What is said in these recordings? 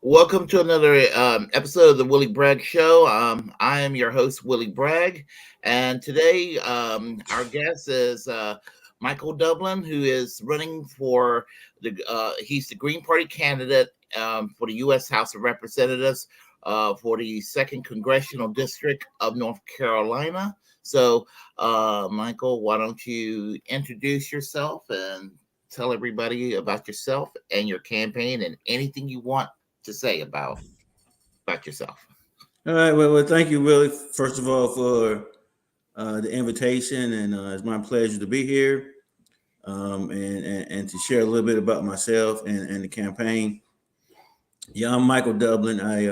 Welcome to another episode of the Willie Bragg Show. I am your host, Willie Bragg, and today our guest is Michael Dublin, who is running for he's the Green Party candidate for the U.S. House of Representatives for the Second Congressional District of North Carolina. So, Michael, why don't you introduce yourself and tell everybody about yourself and your campaign and anything you want to say about yourself. All right. Well, thank you, Willie. First of all, for the invitation, and it's my pleasure to be here and to share a little bit about myself and the campaign. Yeah, I'm Michael Dublin. I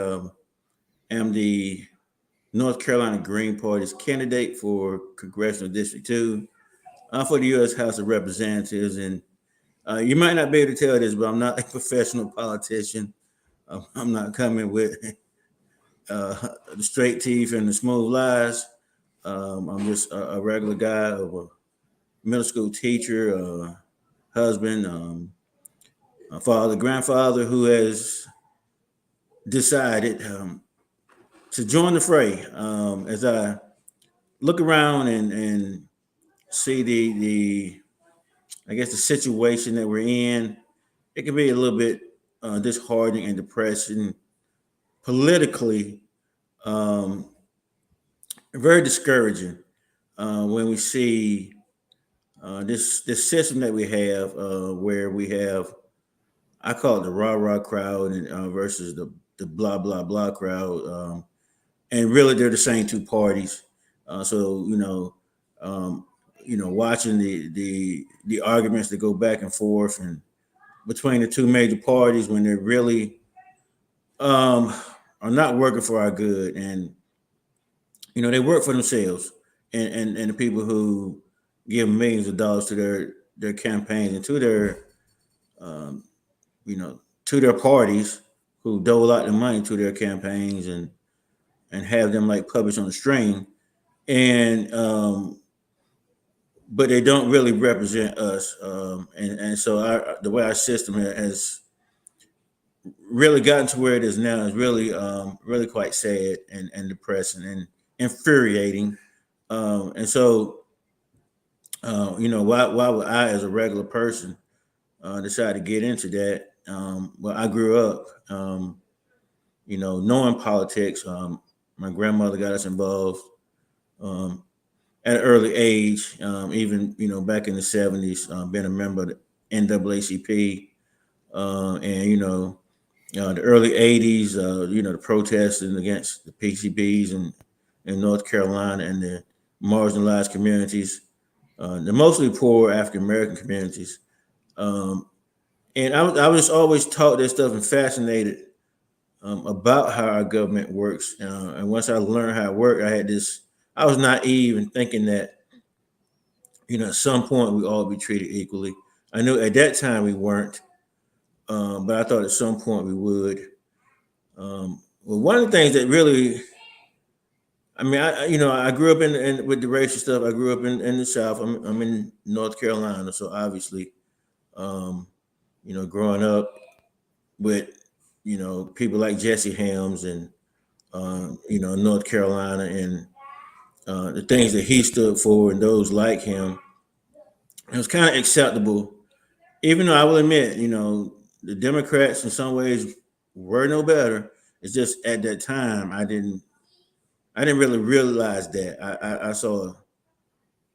am the North Carolina Green Party's candidate for Congressional District 2 for the U.S. House of Representatives. And you might not be able to tell this, but I'm not a professional politician. I'm not coming with the straight teeth and the smooth lies. I'm just a regular guy of a middle school teacher, husband, a father, grandfather who has decided to join the fray. As I look around and see the I guess the situation that we're in, it can be a little bit disheartening and depressing politically. Um, Very discouraging when we see this system that we have, where we have, I call it the rah rah crowd and versus the blah blah blah crowd, and really they're the same two parties. So um, watching the arguments that go back and forth and between the two major parties when they're really um, are not working for our good, and they work for themselves and the people who give millions of dollars to their campaigns and to their um, to their parties who dole out the money to their campaigns and have them like published on the string, and but they don't really represent us, and so the way our system has really gotten to where it is now is really really quite sad and depressing and infuriating. And so why would I, as a regular person, decide to get into that? Well, I grew up, knowing politics. My grandmother got us involved um, at an early age, even back in the '70s, being a member of the NAACP, and the early '80s, the protesting against the PCBs in North Carolina and the marginalized communities, the mostly poor African American communities. Um, and I was always taught this stuff and fascinated about how our government works. And once I learned how it worked, I was naive in thinking that, at some point we all be treated equally. I knew at that time we weren't, but I thought at some point we would. Well, one of the things that really, I mean, I grew up in with the racial stuff. I grew up in the South. I'm in North Carolina, so obviously, um, growing up with people like Jesse Helms and North Carolina and the things that he stood for and those like him, it was kind of acceptable. Even though I will admit, the Democrats in some ways were no better. It's just at that time I didn't really realize that. I saw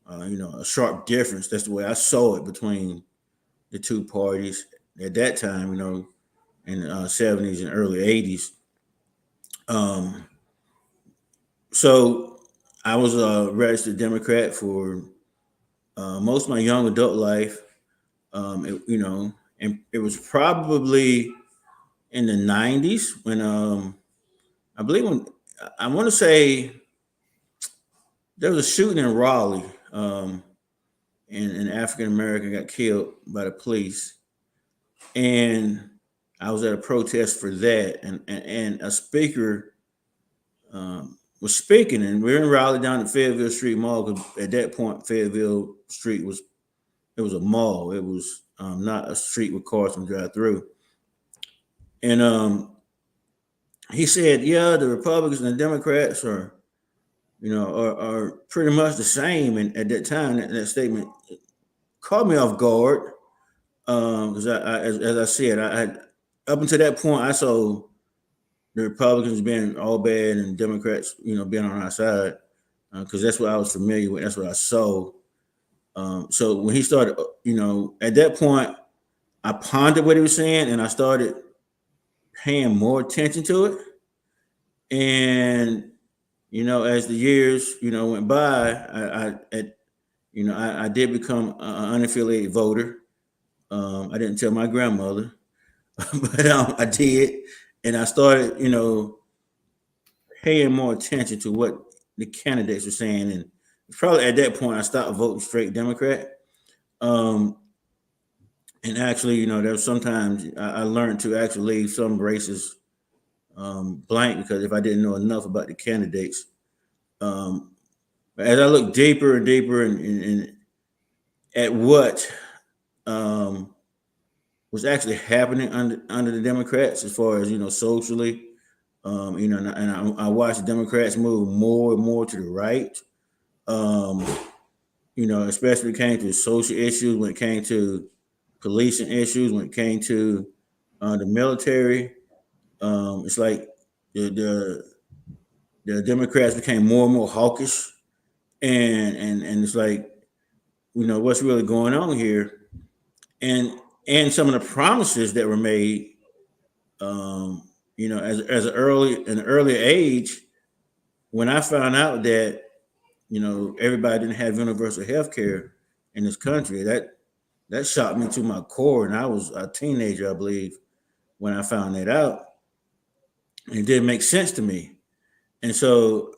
a sharp difference. That's the way I saw it between the two parties at that time. In the '70s and early '80s. Um, so I was a registered Democrat for most of my young adult life. And it was probably in the '90s when I believe when I want to say there was a shooting in Raleigh, and an African American got killed by the police, and I was at a protest for that, and a speaker was speaking, and we were in Raleigh down at Fayetteville Street Mall. Because at that point, Fayetteville Street was a mall. It was not a street where cars can drive through. And he said, "Yeah, the Republicans and the Democrats are pretty much the same." And at that time, that statement caught me off guard because as I said, I had up until that point, I saw the Republicans being all bad and Democrats, being on our side because that's what I was familiar with. That's what I saw. So when he started, at that point, I pondered what he was saying and I started paying more attention to it. And as the years went by, I did become an unaffiliated voter. I didn't tell my grandmother, but I did, and I started paying more attention to what the candidates were saying, and probably at that point I stopped voting straight Democrat. Um, and actually, there was sometimes I learned to actually leave some races blank because if I didn't know enough about the candidates. Um, as I look deeper and deeper and at what um, was actually happening under the Democrats as far as socially, and I watched the Democrats move more and more to the right. Um, especially when it came to social issues, when it came to policing issues, when it came to the military. It's like the, the the Democrats became more and more hawkish, and it's like what's really going on here, and some of the promises that were made, as an earlier age, when I found out that everybody didn't have universal health care in this country, that shocked me to my core, and I was a teenager, I believe, when I found that out. It didn't make sense to me, and so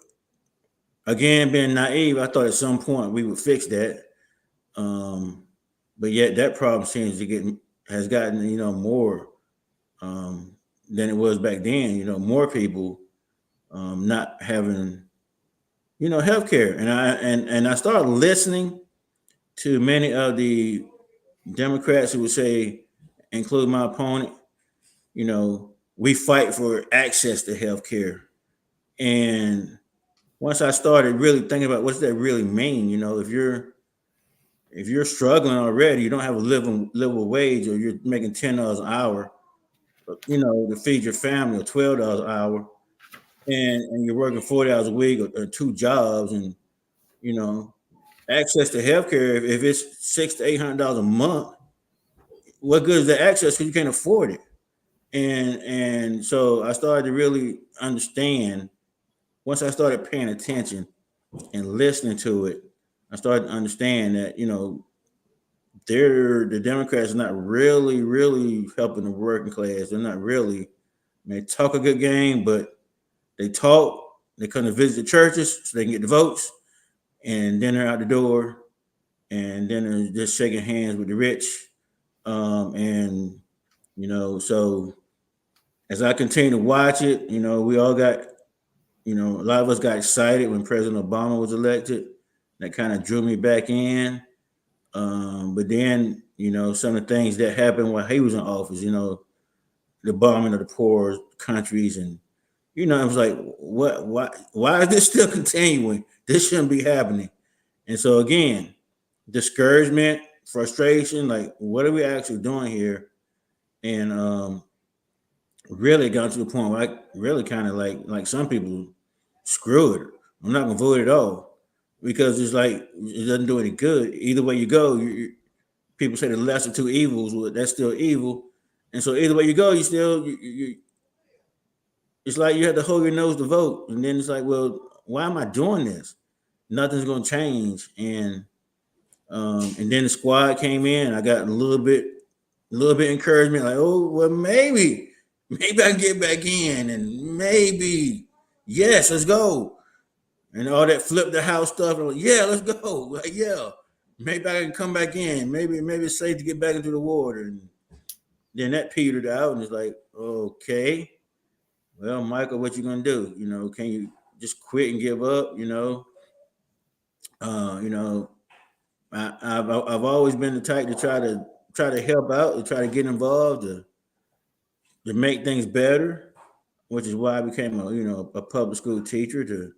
again, being naive, I thought at some point we would fix that. Um, but yet that problem seems to get has gotten more than it was back then. More people not having healthcare, and I started listening to many of the Democrats who would say, include my opponent, we fight for access to healthcare. And once I started really thinking about what's that really mean, if you're struggling already, you don't have a livable wage, or you're making $10 an hour, to feed your family, or $12 an hour, and you're working 40 hours a week, or two jobs, and you know, access to healthcare, if it's $600 to $800 a month, what good is the access because you can't afford it? And so I started to really understand once I started paying attention and listening to it. I started to understand that the Democrats are not really helping the working class. They're not really. They talk a good game, but they talk. They come to visit the churches so they can get the votes, and then they're out the door, and then they're just shaking hands with the rich. And so as I continue to watch it, we all got, a lot of us got excited when President Obama was elected. That kind of drew me back in. But then, some of the things that happened while he was in office, the bombing of the poor countries, and it was like, what, why is this still continuing? This shouldn't be happening. And so again, discouragement, frustration, like what are we actually doing here? And really got to the point where I really kind of like some people, screw it. I'm not gonna vote at all because it's like it doesn't do any good. Either way you go, people say the lesser two evils, well, that's still evil. And so either way you go, you still it's like you have to hold your nose to vote, and then it's like, well, why am I doing this? Nothing's gonna change, and then the squad came in. I got a little bit encouragement, like, oh well, maybe I can get back in, and maybe yes, let's go, and all that flip the house stuff. I'm like, yeah, let's go, like, yeah, maybe I can come back in. Maybe it's safe to get back into the water, and then that petered out, and it's like, okay, well, Michael, what you gonna do? Can you just quit and give up? Uh, you know, I've always been the type to try to help out, to try to get involved, to make things better. which is why I became a public school teacher to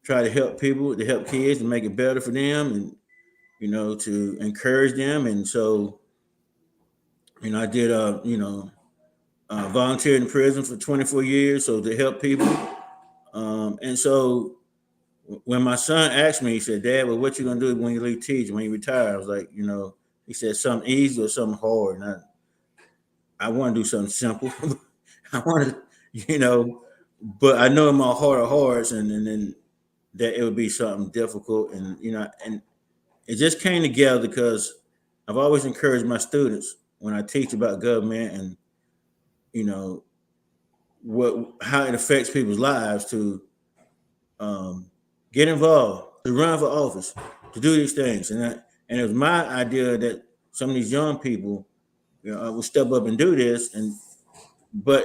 try to help people, to help kids, and make it better for them, and to encourage them. And so I did volunteered in prison for 24 years, so to help people. And so when my son asked me, he said, "Dad, well, what you gonna do when you leave teaching, when you retire?" I was like, he said something easy or something hard, and I want to do something simple. I want to, but I know in my heart of hearts, and then that it would be something difficult, and and it just came together because I've always encouraged my students when I teach about government and you know how it affects people's lives to get involved, to run for office, to do these things, and it was my idea that some of these young people would step up and do this, but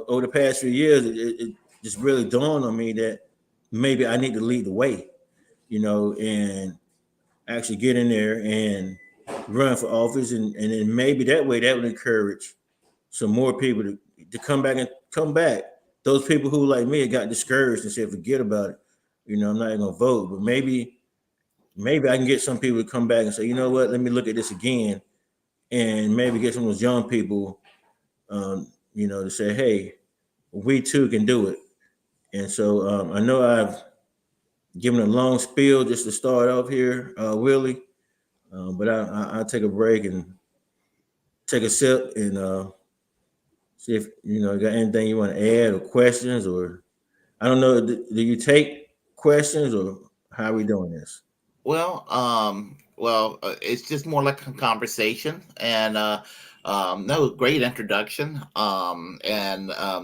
over the past few years, it just really dawned on me that maybe I need to lead the way, and actually get in there and run for office, and then maybe that way that would encourage some more people to come back. Those people who like me got discouraged and said, forget about it. I'm not even gonna vote. But maybe I can get some people to come back and say, you know what, let me look at this again, and maybe get some of those young people, to say, hey, we too can do it. And so I know I've given a long spiel just to start off here, Willie, but I'll take a break and take a sip and see if you got anything you want to add or questions, or I don't know. Do you take questions, or how are we doing this? It's just more like a conversation, and no, great introduction, and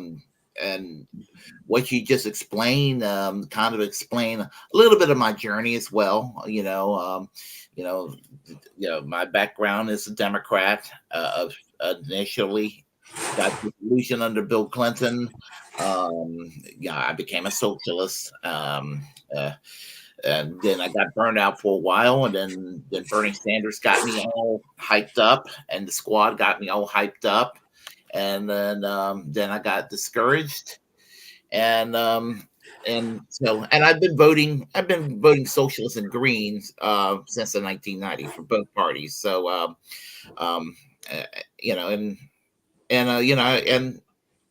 what you just explained, kind of explain a little bit of my journey as well. You know, my background is a Democrat. Initially, got the solution under Bill Clinton. I became a socialist. And then I got burned out for a while, and then Bernie Sanders got me all hyped up, and the squad got me all hyped up, and then I got discouraged, and I've been voting socialist and Greens since the 1990s for both parties. So um, uh, you know, and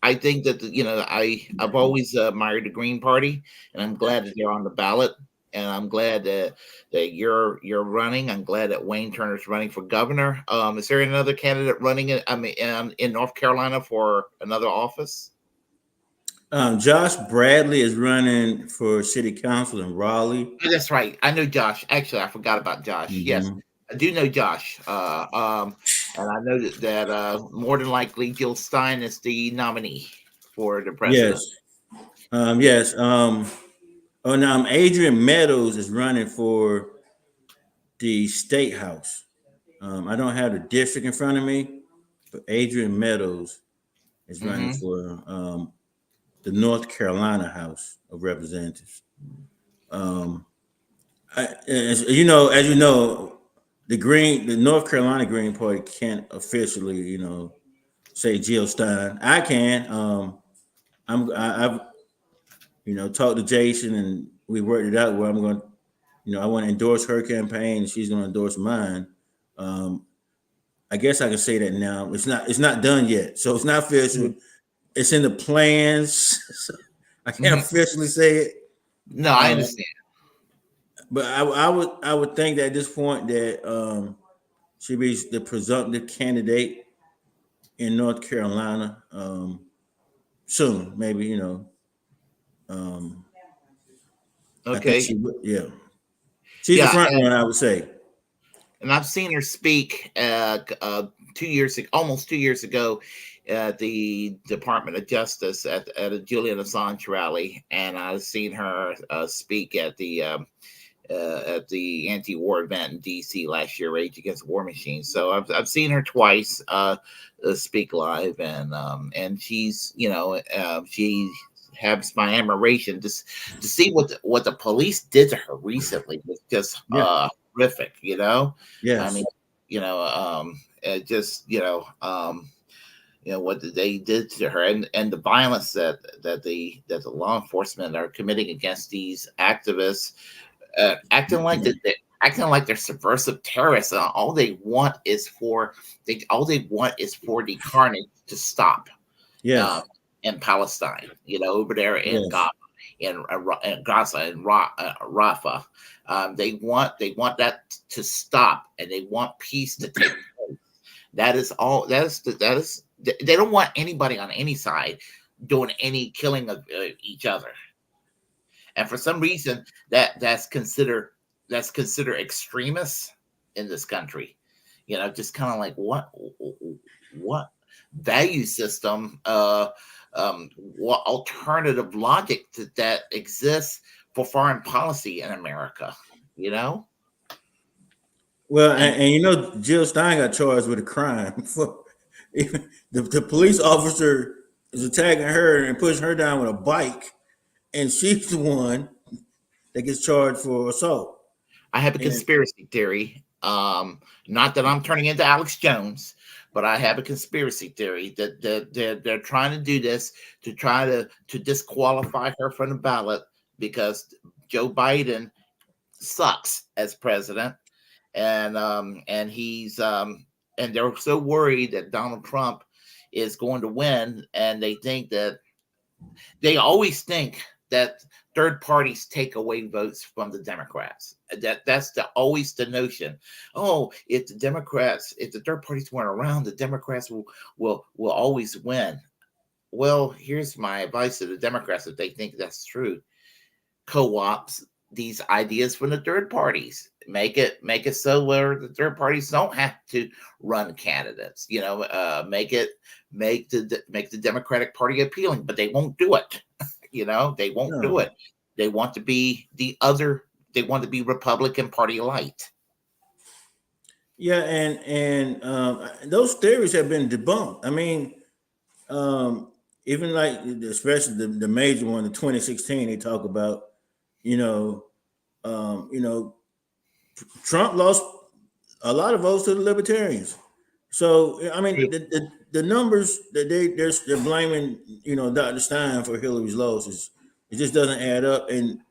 I think that I've always admired the Green Party, and I'm glad that they're on the ballot, and I'm glad that you're running. I'm glad that Wayne Turner's running for governor. Is there another candidate running? In North Carolina for another office? Josh Bradley is running for city council in Raleigh. Oh, that's right. I know Josh. Actually, I forgot about Josh. Yes, Mm-hmm. I do know Josh. And I know that more than likely Jill Stein is the nominee for the Yes. president. Yes. Oh, now Adrian Meadows is running for the state house. I don't have the district in front of me, but Adrian Meadows is running Hmm. for the North Carolina House of Representatives. Um, as you know, the North Carolina Green Party can't officially, say Jill Stein. I can. I've talked to Jason, and we worked it out where I'm going. I want to endorse her campaign, and she's going to endorse mine. Um, I guess I can say that now. It's not done yet, so it's not official. It's in the plans. So I can't Hmm. officially say it. No, I Um, understand. but I would think that at this point that she'd be the presumptive candidate in North Carolina soon. Maybe um, I think Okay. she would. Yeah, she's the Yeah, front runner. I would say. and I've seen her speak 2 years ago, almost 2 years ago, at the Department of Justice at a Julian Assange rally, and I've seen her speak at the anti-war event in D.C. last year, Rage Against War Machines. So I've seen her twice speak live, and she's she has my admiration just to see what the police did to her recently was just Yeah. horrific. I mean, Yes. it just what they did to her, and the violence that the law enforcement are committing against these activists, acting like they're subversive terrorists. All they want is for the carnage to stop, uh, Yes. in Palestine, over there in Yes. Gaza, in Gaza and Rafah. They want that to stop, and they want peace to take place. That is all. That is. They don't want anybody on any side doing any killing of each other. And for some reason, that's considered extremist in this country. Just kind of like what value system, what alternative logic that exists for foreign policy in America, you know? Well, And Jill Stein got charged with a crime for the police officer is attacking her and pushing her down with a bike, and she's the one that gets charged for assault. I have a And conspiracy theory. Not that I'm turning into Alex Jones, but I have a conspiracy theory that they're trying to do this to try to disqualify her from the ballot because Joe Biden sucks as president, and they're so worried that Donald Trump is going to win, and they always think that third parties take away votes from the Democrats. That's always the notion. Oh, if the third parties weren't around, the Democrats will always win. Well, here's my advice to the Democrats if they think that's true: co-ops these ideas from the third parties. Make it so where the third parties don't have to run candidates. Make the Democratic Party appealing, but they won't do it. They won't do no, it. They want to be the other. They want to be Republican Party light. yeah, and those theories have been debunked. I mean, even like especially the major one, the 2016, they talk about, you know, you know, Trump lost a lot of votes to the libertarians. So I mean, the numbers that they're blaming, Dr. Stein for Hillary's losses, it just doesn't add up. And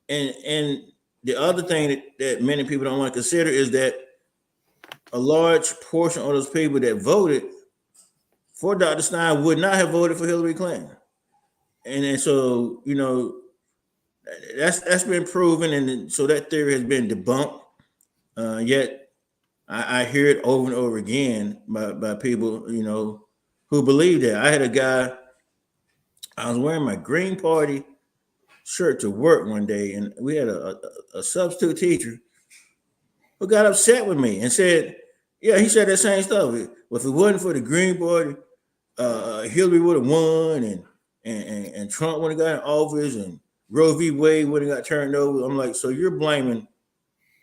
the other thing that many people don't want to consider is that a large portion of those people that voted for Dr. Stein would not have voted for Hillary Clinton. And so, that's been proven, and so that theory has been debunked. Yet I hear it over and over again by people, who believe that. I had a guy, I was wearing my Green Party shirt to work one day, and we had a substitute teacher who got upset with me and said, yeah, he said that same stuff. Well, if it wasn't for the Green Party, Hillary would have won, and Trump would have got in office, and Roe v. Wade would have got turned over. I'm like, so you're blaming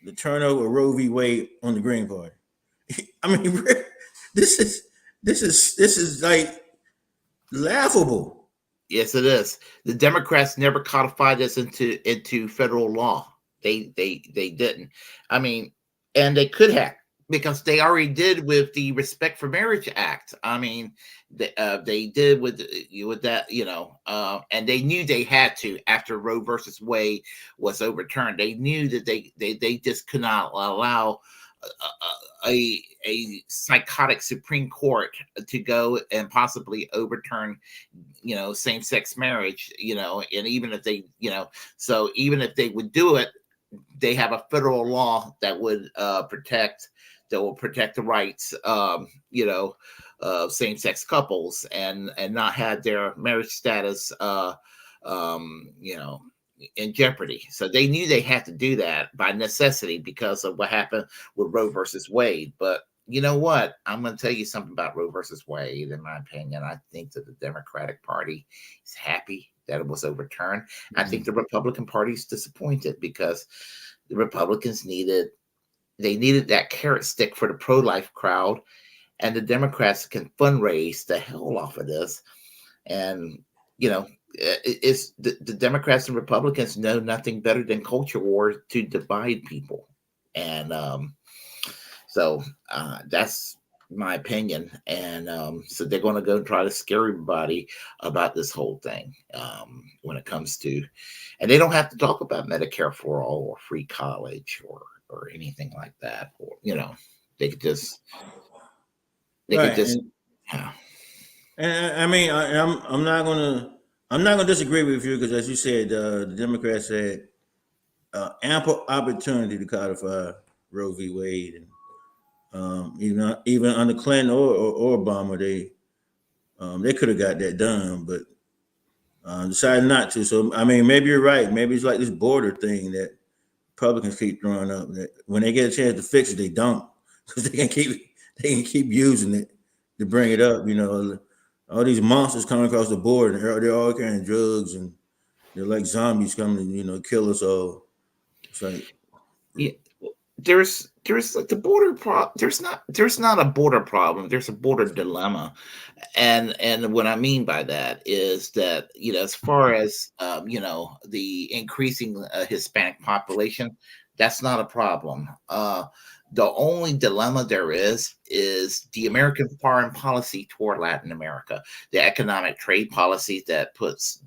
the turnover of Roe v. Wade on the Green Party? I mean, this is like laughable. Yes, it is. The Democrats never codified this into federal law. They didn't. I mean, and they could have, because they already did with the Respect for Marriage Act. I mean, they did with that, and they knew they had to after Roe versus Wade was overturned. They knew that they just could not allow a psychotic Supreme Court to go and possibly overturn, same-sex marriage, and even if they, so even if they would do it, they have a federal law that would protect the rights, of same-sex couples, and not have their marriage status, in jeopardy. So they knew they had to do that by necessity because of what happened with Roe versus Wade. But you know what? I'm going to tell you something about Roe versus Wade. In my opinion, I think that the Democratic Party is happy that it was overturned. Mm-hmm. I think the Republican Party is disappointed because the Republicans needed that carrot stick for the pro-life crowd, and the Democrats can fundraise the hell off of this. And it's the Democrats and Republicans know nothing better than culture war to divide people, and so that's my opinion. And so they're going to go try to scare everybody about this whole thing when it comes to, and they don't have to talk about Medicare for all or free college or anything like that. Or they could just they could Right. just yeah. And I mean, I'm not gonna disagree with you because, as you said, the Democrats had ample opportunity to codify Roe v. Wade, and even under Clinton or Obama, they could have got that done, but decided not to. So I mean, maybe you're right. Maybe it's like this border thing that Republicans keep throwing up. That when they get a chance to fix it, they don't because they can keep using it to bring it up. All these monsters coming across the border, they're all carrying drugs, and they're like zombies coming to kill us all. It's like Yeah, there's like the border there's not a border problem, there's a border dilemma. And what I mean by that is that as far as the increasing Hispanic population, that's not a problem. The only dilemma there is the American foreign policy toward Latin America, the economic trade policies that puts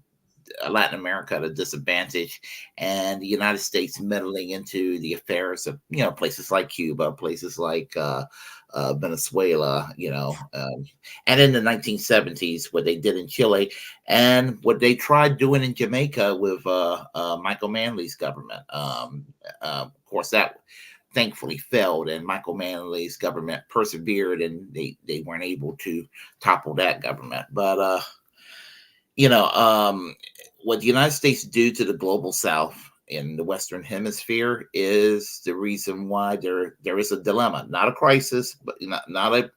Latin America at a disadvantage, and the United States meddling into the affairs of places like Cuba, places like Venezuela, and in the 1970s what they did in Chile, and what they tried doing in Jamaica with Michael Manley's government. Of course, that thankfully failed, and Michael Manley's government persevered, and they weren't able to topple that government, but what the United States do to the global South in the Western Hemisphere is the reason why there is a dilemma, not a crisis, but not a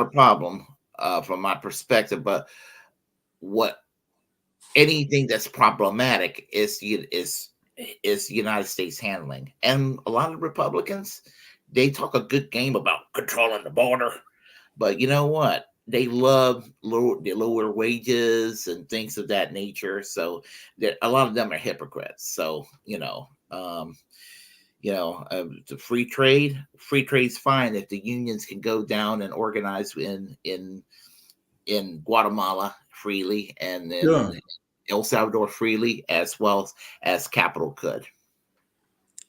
problem from my perspective. But what anything that's problematic is the United States handling, and a lot of Republicans, they talk a good game about controlling the border, but you know what? They love the lower wages and things of that nature. So a lot of them are hypocrites. So the free trade's fine if the unions can go down and organize in Guatemala freely, and sure. then El Salvador freely, as well as capital could.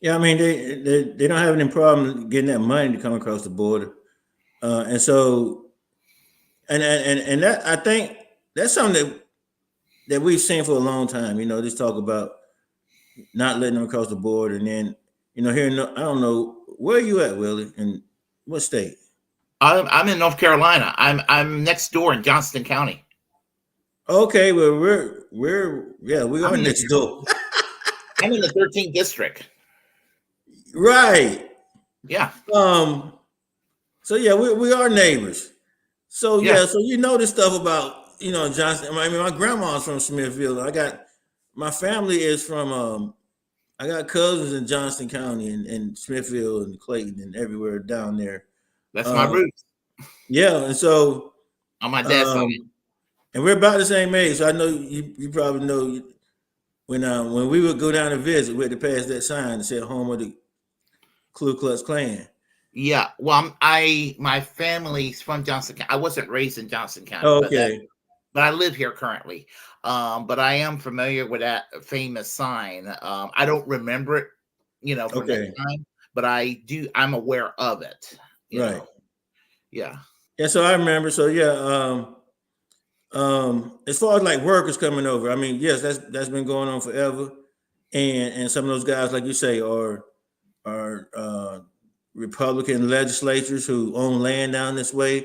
Yeah, I mean they don't have any problem getting that money to come across the border, and so and that I think that's something that we've seen for a long time. This talk about not letting them across the border, and then here I don't know where are you at, Willie, and what state? I'm in North Carolina. I'm next door in Johnston County. Okay, well we are I'm in next door. I'm in the 13th district. Right. Yeah. So yeah, we are neighbors. So Yeah. yeah, so this stuff about Johnson. I mean, my grandma's from Smithfield. My family is from I got cousins in Johnston County and Smithfield and Clayton and everywhere down there. That's my roots. Yeah, and so On my dad's side. And we're about the same age. So I know you probably know when we would go down to visit, we had to pass that sign that said "Home of the Ku Klux Klan." Yeah, well, my family's from Johnson County. I wasn't raised in Johnson County, Okay. but I live here currently. But I am familiar with that famous sign. I don't remember it, from that time, but I'm aware of it. Right. Yeah. Yeah. So I remember. So yeah. As far as like workers coming over, I mean, yes, that's been going on forever, and some of those guys, like you say, are Republican legislators who own land down this way,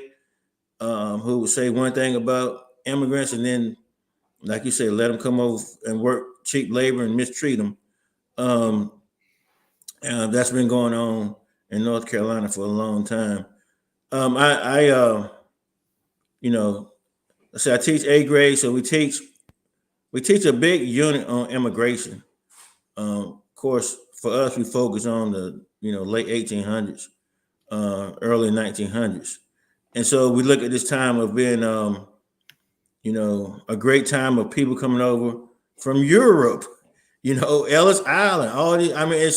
who would say one thing about immigrants and then, like you say, let them come over and work cheap labor and mistreat them. That's been going on in North Carolina for a long time. I teach 8th grade, so we teach a big unit on immigration. Of course, for us, we focus on the late 1800s, early 1900s, and so we look at this time of being a great time of people coming over from Europe, Ellis Island, all these. I mean,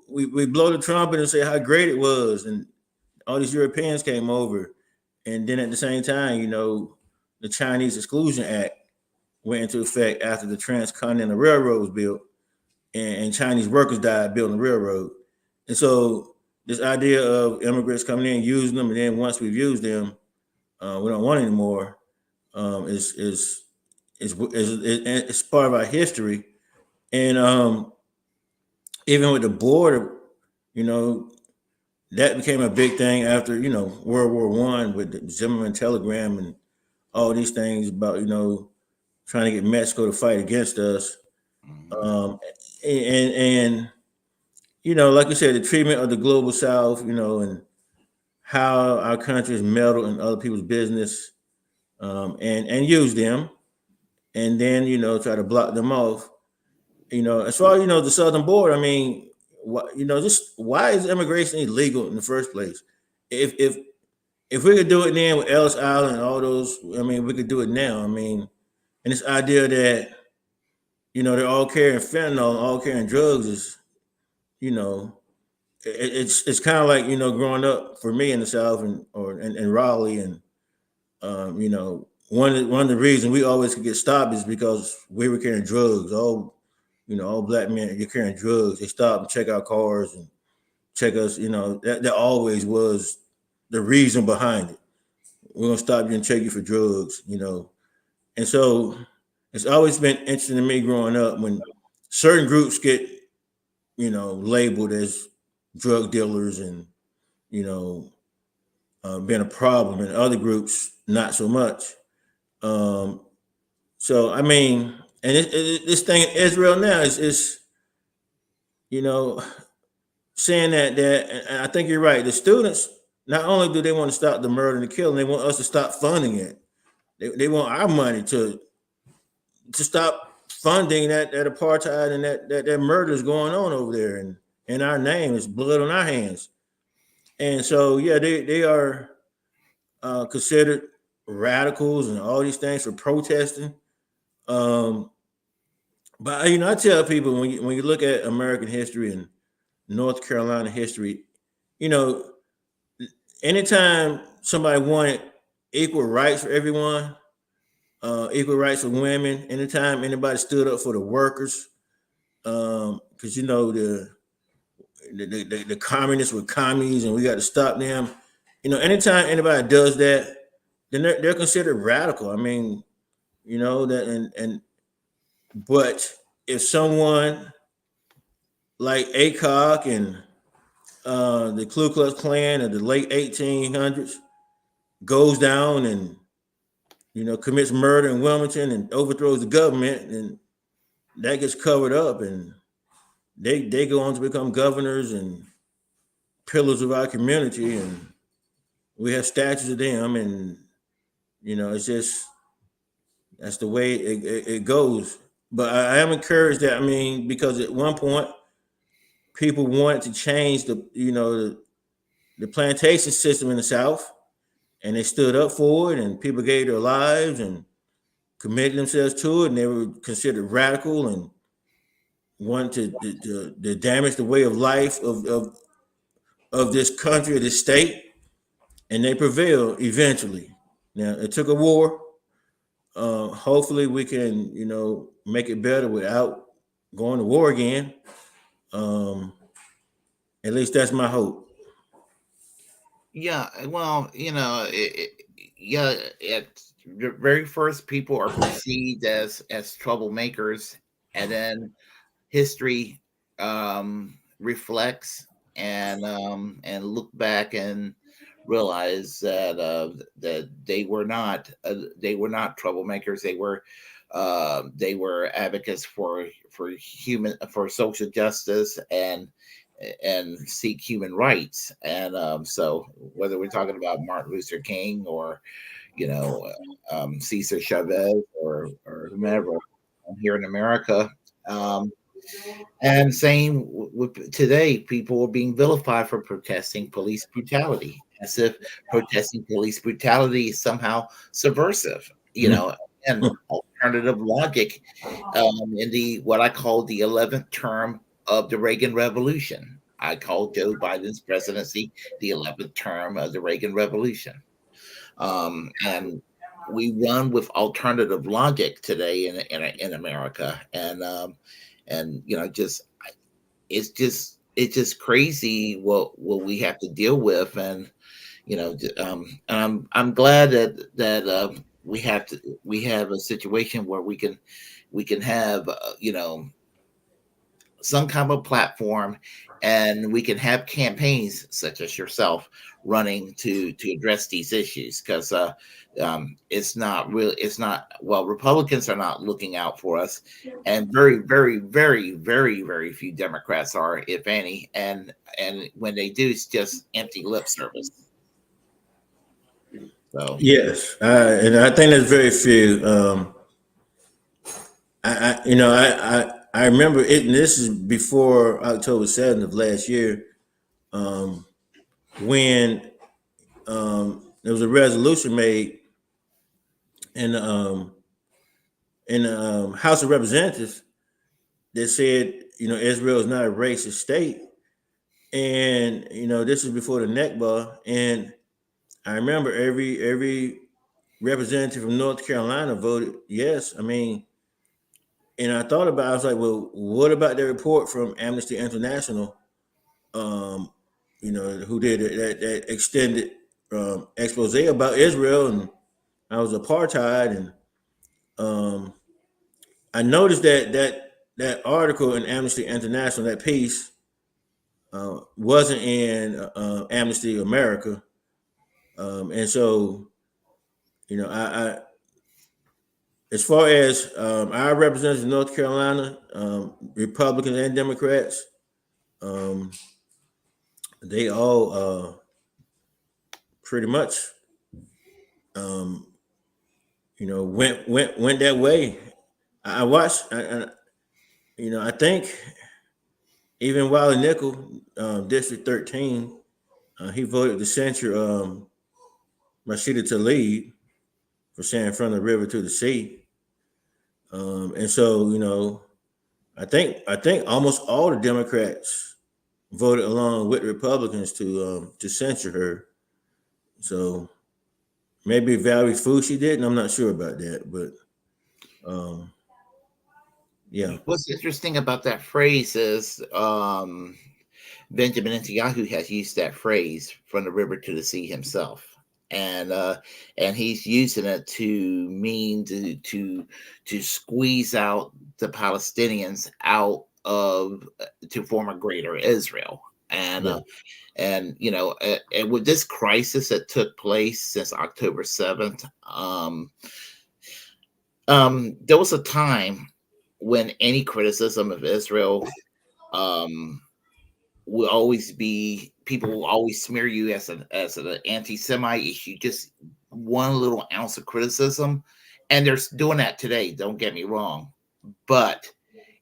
we blow the trumpet and say how great it was, and all these Europeans came over, and then at the same time, the Chinese Exclusion Act went into effect after the Transcontinental Railroad was built, and Chinese workers died building the railroad. And so this idea of immigrants coming in, using them, and then once we've used them, we don't want anymore. Is part of our history, and even with the border, you know, that became a big thing after World War One with the Zimmerman telegram and all these things about trying to get Mexico to fight against us. Mhm. Um, and like you said, the treatment of the global South, and how our countries meddle in other people's business, and use them, and then try to block them off. As far as the southern border, I mean, just why is immigration illegal in the first place? If if we could do it then with Ellis Island and all those, I mean, we could do it now. I mean, and this idea that they're all carrying fentanyl, all carrying drugs is, you know, it's kind of like growing up for me in the South and Raleigh, and one of the reasons we always could get stopped is because we were carrying drugs. All black men, you're carrying drugs. They stop and check our cars and check us. That always was the reason behind it. We're gonna stop you and check you for drugs. And so it's always been interesting to me growing up when certain groups get labeled as drug dealers and you know being a problem, and other groups not so much. Um, so I mean, and this thing in Israel now is you know saying that, and I think you're right. The students, not only do they want to stop the murder and the killing, they want us to stop funding it. They want our money to stop funding that apartheid and that murder is going on over there, and in our name, it's blood on our hands. And so yeah, they are considered radicals and all these things for protesting. Um, but I tell people when you look at American history and North Carolina history, you know, anytime somebody wanted equal rights for everyone, equal rights for women, anytime anybody stood up for the workers, because the communists were commies and we got to stop them. Anytime anybody does that, then they're considered radical. I mean, that and but if someone like ACOG and the Ku Klux Klan of the late 1800s goes down and commits murder in Wilmington and overthrows the government, and that gets covered up, and they go on to become governors and pillars of our community, and we have statues of them, and it's just that's the way it goes. But I am encouraged that, I mean, because at one point people wanted to change the plantation system in the South, and they stood up for it, and people gave their lives and committed themselves to it, and they were considered radical and wanted to damage the way of life of this country, of this state, and they prevailed eventually. Now it took a war. Hopefully, we can make it better without going to war again. Um, at least that's my hope. Yeah, well, yeah, the very first people are perceived as troublemakers, and then history reflects and look back and realize that they were not troublemakers. They were advocates for social justice and seek human rights. And so whether we're talking about Martin Luther King or Cesar Chavez or whomever here in America. Um, and same with today, people are being vilified for protesting police brutality, as if protesting police brutality is somehow subversive. And alternative logic in the what I call the 11th term of the Reagan Revolution. I call Joe Biden's presidency the 11th term of the Reagan Revolution. And we run with alternative logic today in America, and just it's just crazy what we have to deal with, and I'm glad that we have a situation where we can have some kind of platform, and we can have campaigns such as yourself running to address these issues, because it's not, well, Republicans are not looking out for us, and very very very very very few Democrats are, if any, and when they do, it's just empty lip service. So Yes, and I think there's very few. I remember it. And this is before October 7th of last year, um, when there was a resolution made in the House of Representatives that said, Israel is not a racist state, and this is before the Nakba, and I remember every representative from North Carolina voted yes. I mean, and I thought about it, I was like, well, what about the report from Amnesty International, um, who did that extended expose about Israel and how it was apartheid, and I noticed that article in Amnesty International, that piece, wasn't in Amnesty America, and so I as far as our representatives in North Carolina, Republicans and Democrats, um, they all pretty much, um, went that way. I watched, I think even Wiley Nickel, District 13, he voted to censure Rashida Tlaib for saying from the river to the sea, and so I think almost all the Democrats voted along with Republicans to censure her. So maybe Valerie Fushi did, and I'm not sure about that, but um, yeah, what's interesting about that phrase is Benjamin Netanyahu has used that phrase from the river to the sea himself, and he's using it to mean to squeeze out the Palestinians out of to form a greater Israel, and yeah, and with this crisis that took place since October 7th, there was a time when any criticism of Israel um will always be, people will always smear you as an anti-Semite issue, just one little ounce of criticism, and they're doing that today. Don't get me wrong, but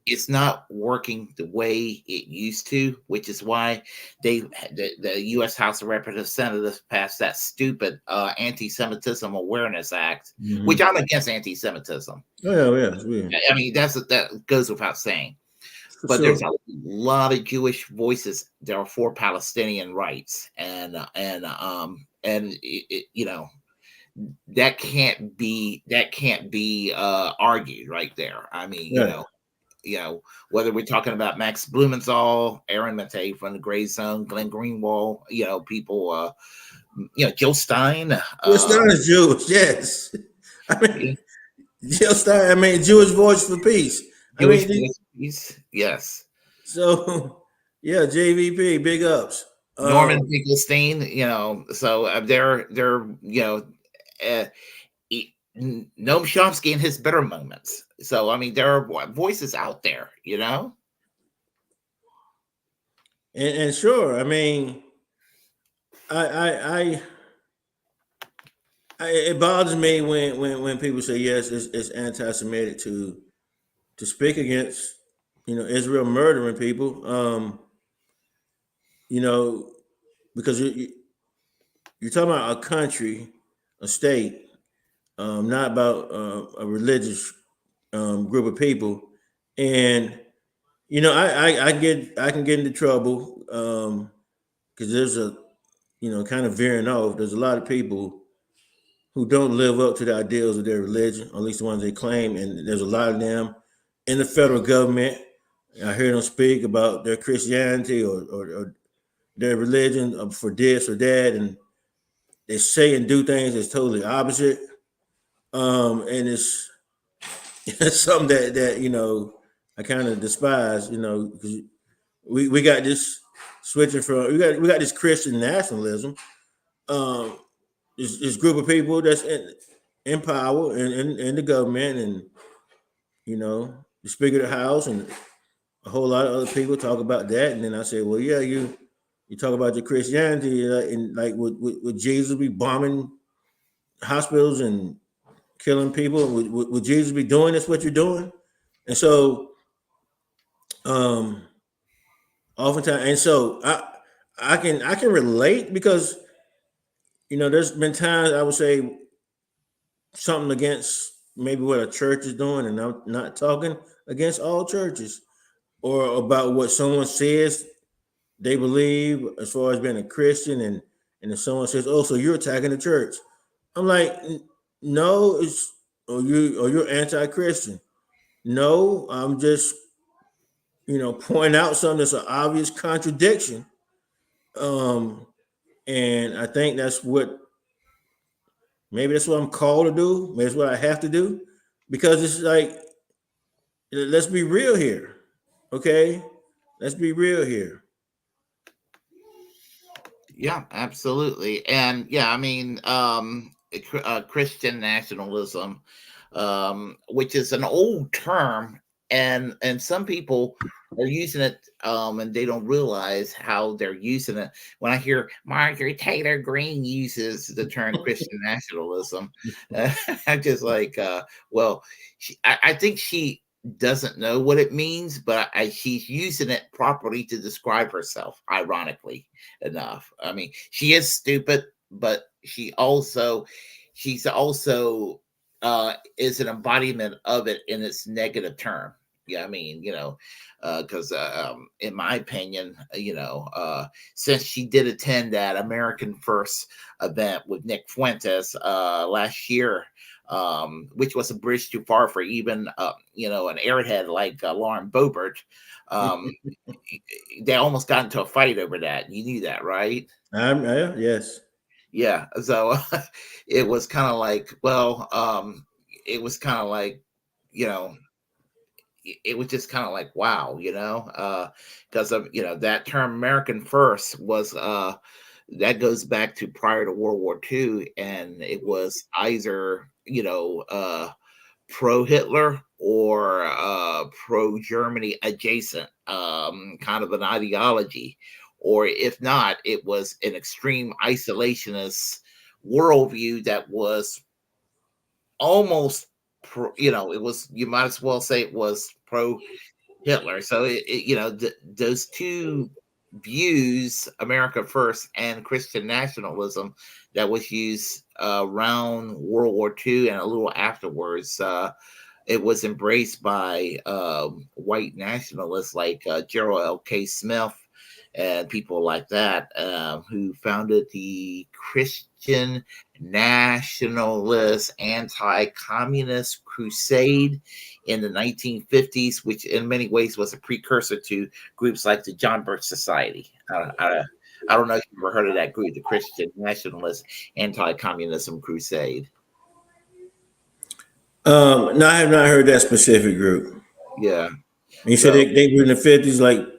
it's not working the way it used to, which is why the U.S. House of Representatives passed that stupid Anti-Semitism Awareness Act, mm-hmm. which I'm against anti-Semitism. Oh yeah, yeah, I mean, that goes without saying. for But there's sure. a lot of Jewish voices that are for Palestinian rights, and that can't be argued right there. I mean, Yeah, whether we're talking about Max Blumenthal, Aaron Mate from the Gray Zone, Glenn Greenwald, people, Jill Stein, Jill Stein is Jewish. Yes, I yeah, mean Jill Stein. I mean Jewish Voice for Peace. I Jewish mean voices, yes. so yeah, JVP, big ups. Norman Um, Finkelstein, so they're uh, Noam Chomsky in his better moments. So I mean, there are voices out there. and sure, I mean, I, I, I, it bothers me when people say yes, it's anti-Semitic to speak against Israel murdering people. You know, because you're talking about a country, a state, not about a religious group of people, and I can get into trouble because there's a, kind of veering off. There's a lot of people who don't live up to the ideals of their religion, or at least the ones they claim, and there's a lot of them in the federal government. I hear them speak about their Christianity or their religion for this or that, and they say and do things that's totally opposite. And it's something that I kind of despise, because we got this switching from we got this Christian nationalism. Um, this group of people that's in power and in the government, and the Speaker of the House, and a whole lot of other people talk about that, and then I say, well, yeah, you talk about your Christianity, and like would Jesus be bombing hospitals and killing people? Would Jesus be doing this? What you're doing? And so, um, oftentimes, and so I can relate because there's been times I would say something against maybe what a church is doing, and I'm not talking against all churches or about what someone says they believe as far as being a Christian, and if someone says, "Oh, so you're attacking the church," I'm like, no, it's or you're anti-Christian. No, I'm just pointing out something that's an obvious contradiction. Um, and I think maybe that's what I'm called to do. Maybe that's what I have to do because it's like, let's be real here, okay? Let's be real here. Yeah, absolutely. And yeah, I mean, Christian nationalism, which is an old term, and some people are using it, and they don't realize how they're using it. When I hear Marjorie Taylor Greene uses the term Christian nationalism, I'm just like, well, I think she doesn't know what it means, but she's using it properly to describe herself, ironically enough. I mean, she is stupid, but she's also is an embodiment of it in its negative term. Yeah, I mean, because in my opinion, since she did attend that American First event with Nick Fuentes last year, which was a bridge too far for even an airhead like Lauren Boebert. Um, they almost got into a fight over that. You knew that, right? Yes. Yeah. So it was kind of like, well, it was kind of like, you know, it was just kind of like, wow, because of that term American First was that goes back to prior to World War II, and it was either pro Hitler or pro Germany adjacent, kind of an ideology. Or if not, it was an extreme isolationist worldview that was almost, it was, you might as well say it was pro Hitler. So, those two views, America First and Christian nationalism, that was used around World War II and a little afterwards. It was embraced by white nationalists like Gerald L.K. Smith and people like that, who founded the Christian Nationalist Anti-Communist Crusade in the 1950s, which in many ways was a precursor to groups like the John Birch Society. I don't know if you've ever heard of that group, the Christian Nationalist Anti-Communism Crusade. No, I have not heard that specific group. Yeah. And you said So they were in the 50s, like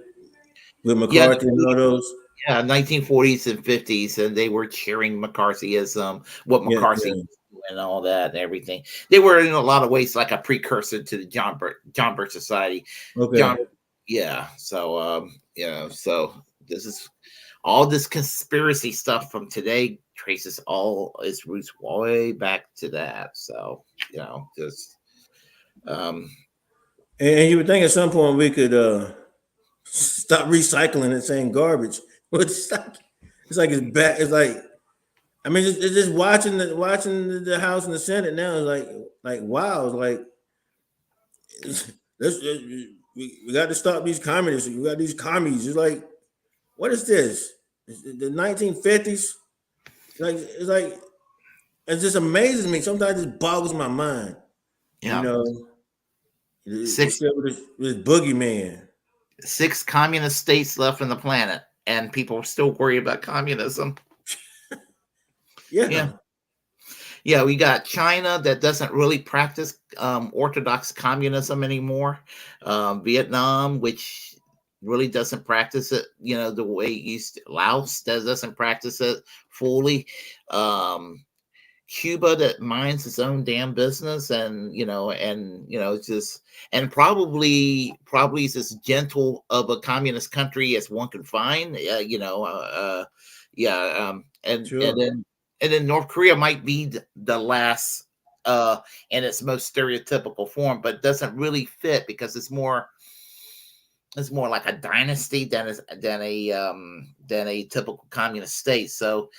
with yeah, McCarthy and all those. yeah, 1940s and 50s, and they were cheering McCarthyism, what Yeah, McCarthy yeah. and all that and everything. They were in a lot of ways like a precursor to the John Birch Society. John, Okay. yeah. So so this is all this conspiracy stuff from today traces all its roots way back to that. So just um And you would think at some point we could stop recycling and saying garbage. But it's like it's bad. It's like, I mean, it's just watching the House and the Senate now is like wow. It's like we got to stop these communists. We got these commies. It's like what is this? The 1950s? Like it just amazes me. Sometimes it boggles my mind. You Yeah. know, they Six said with this boogeyman. six communist states left on the planet, and people still worry about communism. Yeah. Yeah, Yeah, we got China that doesn't really practice orthodox communism anymore. Vietnam, which really doesn't practice it, the way it used to. Laos doesn't practice it fully. Um, Cuba that minds its own damn business, and it's just, and probably is as gentle of a communist country as one could find. Yeah, sure. and then North Korea might be the last in its most stereotypical form, but doesn't really fit because it's more like a dynasty than a typical communist state. So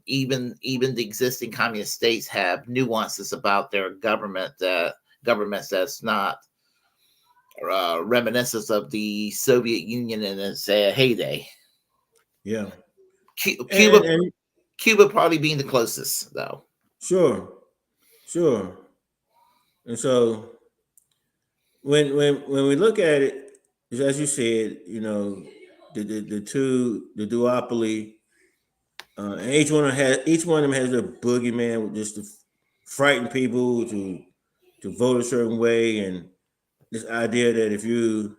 even the existing communist states have nuances about their governments that's not reminiscent of the Soviet Union in its heyday. Yeah, Cuba, and Cuba probably being the closest though. sure, sure. And so when we look at it, as you said, the duopoly, and each one of them has their boogeyman with just to frighten people to vote a certain way, and this idea that if you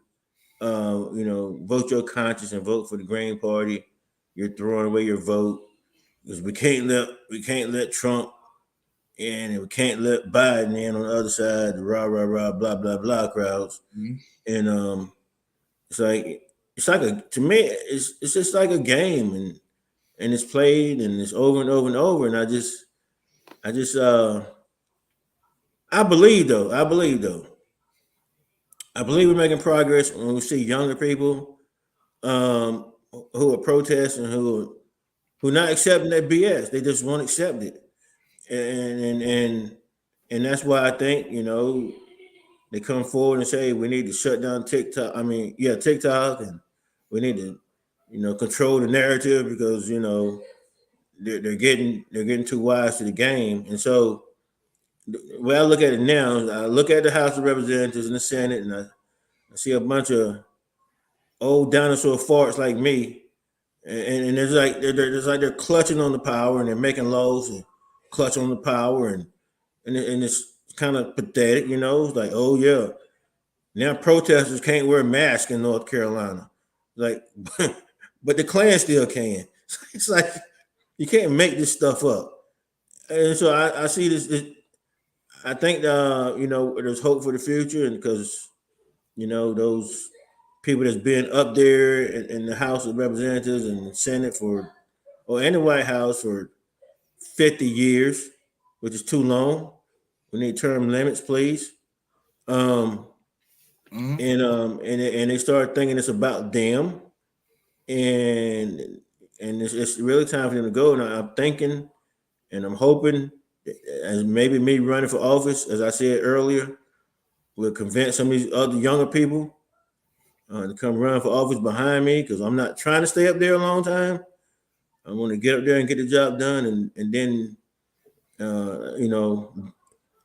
vote your conscience and vote for the Green Party, you're throwing away your vote because we can't let Trump in and we can't let Biden in on the other side, the rah rah rah blah blah blah crowds, Mhm. and it's like to me it's just like a game, and it's played and it's over and over and over, and I just I believe we're making progress when we see younger people who are protesting, who not accepting that BS. They just won't accept it, and that's why I think they come forward and say we need to shut down TikTok. I mean, yeah, TikTok, and we need to control the narrative because they're getting too wise to the game, and so the way I look at it now, I look at the House of Representatives and the Senate, and I see a bunch of old dinosaur farts like me, and it's like they're clutching on the power and they're making laws and clutch on the power, and it's kind of pathetic, It's like, oh yeah, now protesters can't wear masks in North Carolina, like, but the Klan still can. It's like you can't make this stuff up, and so I see this. I think there's hope for the future, and because those people that's been up there in the House of Representatives and the Senate or in the White House for 50 years, which is too long. We need term limits, please. Um, Mhm. and they start thinking it's about them, and it's really time for them to go. And I'm thinking, and I'm hoping, as maybe me running for office, as I said earlier, will convince some of these other younger people to come run for office behind me because I'm not trying to stay up there a long time. I want to get up there and get the job done, and then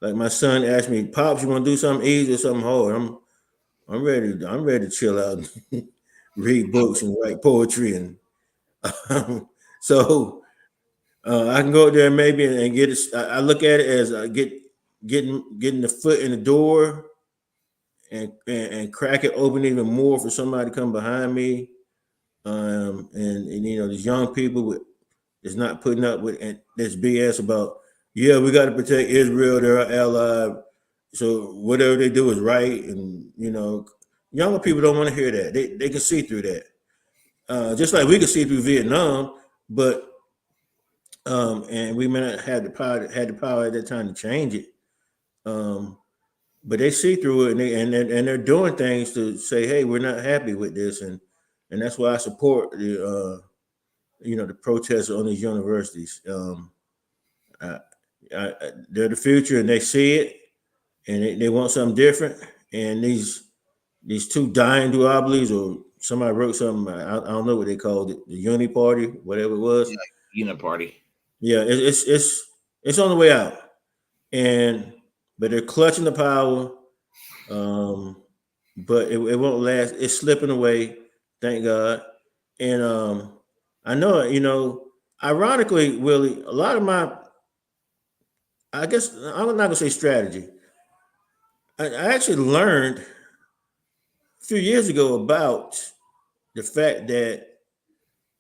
like my son asked me, "Pops, you want to do something easy or something hard?" I'm ready. I'm ready to chill out, and read books and write poetry, and so I can go up there maybe and get it. I look at it as getting the foot in the door and crack it open even more for somebody to come behind me. And these young people is not putting up with this BS about, yeah, we got to protect Israel, they're our ally, so whatever they do is right. And younger people don't want to hear that. They can see through that, just like we can see through Vietnam. But and we may not have the power at that time to change it. um, but they see through it, and they're doing things to say, hey, we're not happy with this, and that's why I support the protests on these universities. I, they're the future, and they see it, and they want something different. And these two dying duopolies, or somebody wrote something. I don't know what they called it, the Uni Party, whatever it was. Yeah, uniparty. Yeah, it's on the way out, and but they're clutching the power. Um, but it won't last. It's slipping away. Thank God. And I know, ironically, Willie, a lot of my, I guess I'm not gonna say strategy. I actually learned a few years ago about the fact that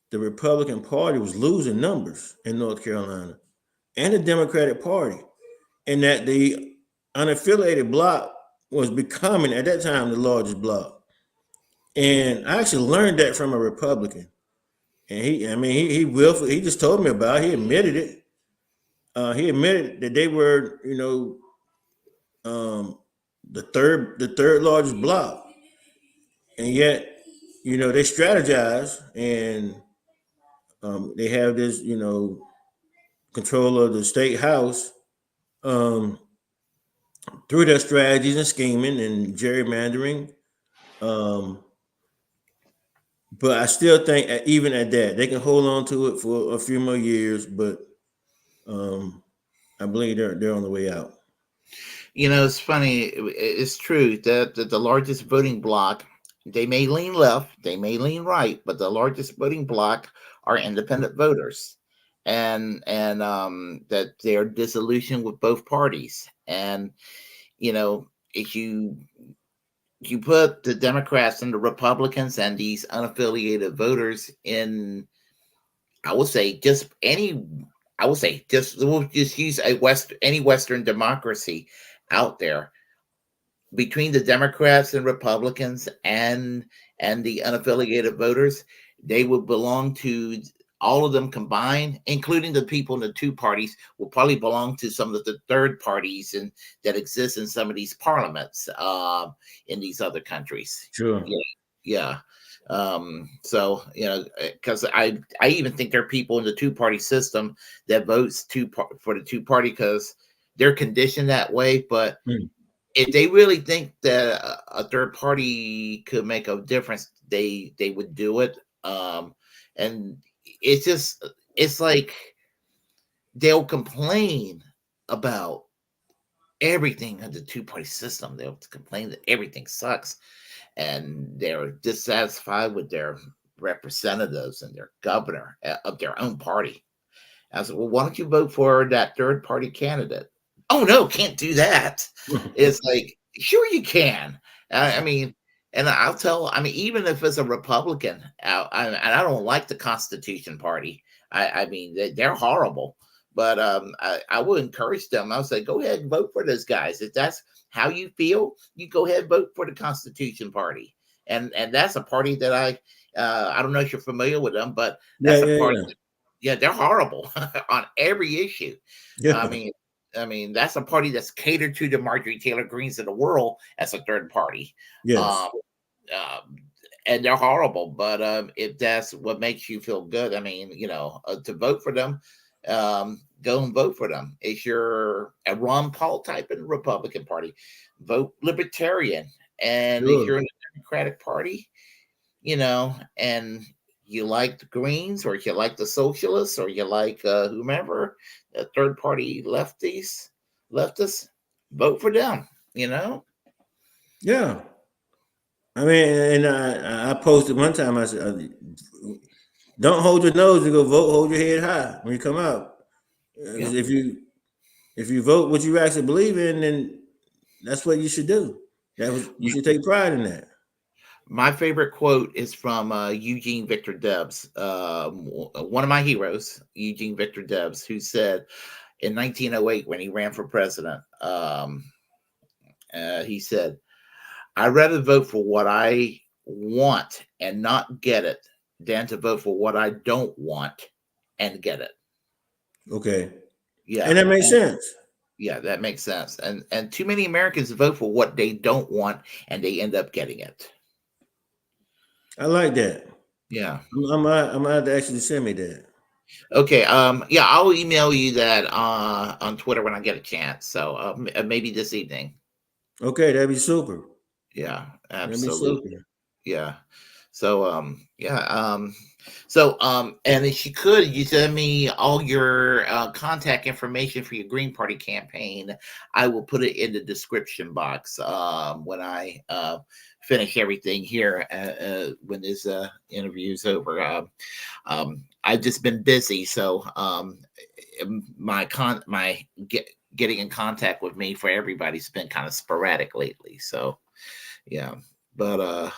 the Republican Party was losing numbers in North Carolina and the Democratic Party, and that the unaffiliated bloc was becoming at that time the largest bloc. And I actually learned that from a Republican. And he just told me about it. He admitted it. He admitted that they were, um, the third largest bloc, and yet, they strategize and they have this, control of the state house um, through their strategies and scheming and gerrymandering. Um, but I still think, even at that, they can hold on to it for a few more years. But um, I believe they're on the way out. It's funny. It's true that the largest voting bloc, they may lean left, they may lean right, but the largest voting bloc are independent voters, and that they're disillusioned with both parties. And if you put the Democrats and the Republicans and these unaffiliated voters in, I would say just any, I would say just we'll just use any Western democracy out there, between the Democrats and Republicans and the unaffiliated voters, they would belong to, all of them combined, including the people in the two parties, will probably belong to some of the third parties and that exist in some of these parliaments in these other countries. Sure. Yeah, yeah. So because I even think there are people in the two party system that votes for the two party because they're conditioned that way, but Mm. if they really think that a third party could make a difference, they would do it. And it's like they'll complain about everything in the two party system. They'll complain that everything sucks, and they're dissatisfied with their representatives and their governor of their own party. I said, well, why don't you vote for that third party candidate? Oh no, can't do that. It's like, sure you can. I mean, and I'll tell. I mean, even if it's a Republican, and I don't like the Constitution Party. I mean, they're horrible. But I would encourage them. I would say, go ahead and vote for those guys. If that's how you feel, you go ahead and vote for the Constitution Party. And that's a party that I don't know if you're familiar with them, but Yeah, that's a yeah, party. yeah. Yeah, they're horrible on every issue. I Yeah. mean, that's a party that's catered to the Marjorie Taylor Greens of the world as a third party. Yes. Um, and they're horrible. But if that's what makes you feel good, I mean, to vote for them, go and vote for them. If you're a Ron Paul type in the Republican Party, vote Libertarian. And if Sure. you're in the Democratic Party, and you like the Greens, or you like the Socialists, or you like whomever, the third party leftists, vote for them. Yeah. I mean, and I posted one time. I said, "Don't hold your nose and go vote. Hold your head high when you come out. Yeah. Because if you vote what you actually believe in, then that's what you should do. You should take pride in that." My favorite quote is from Eugene Victor Debs, one of my heroes, Eugene Victor Debs, who said in 1908 when he ran for president, he said, I'd rather vote for what I want and not get it than to vote for what I don't want and get it. Okay, Yeah. and that makes sense. Yeah, that makes sense. And too many Americans vote for what they don't want and they end up getting it. I like that. Yeah. I'm gonna have to actually send me that. Okay. Yeah, I'll email you that on Twitter when I get a chance. So maybe this evening. Okay, that'd be super. Yeah, That'd be absolutely. super. Yeah. So yeah and if you could, you send me all your contact information for your Green Party campaign. I will put it in the description box when I finish everything here when this interview is over. I've just been busy, so getting in contact with me for everybody's been kind of sporadic lately. So yeah, but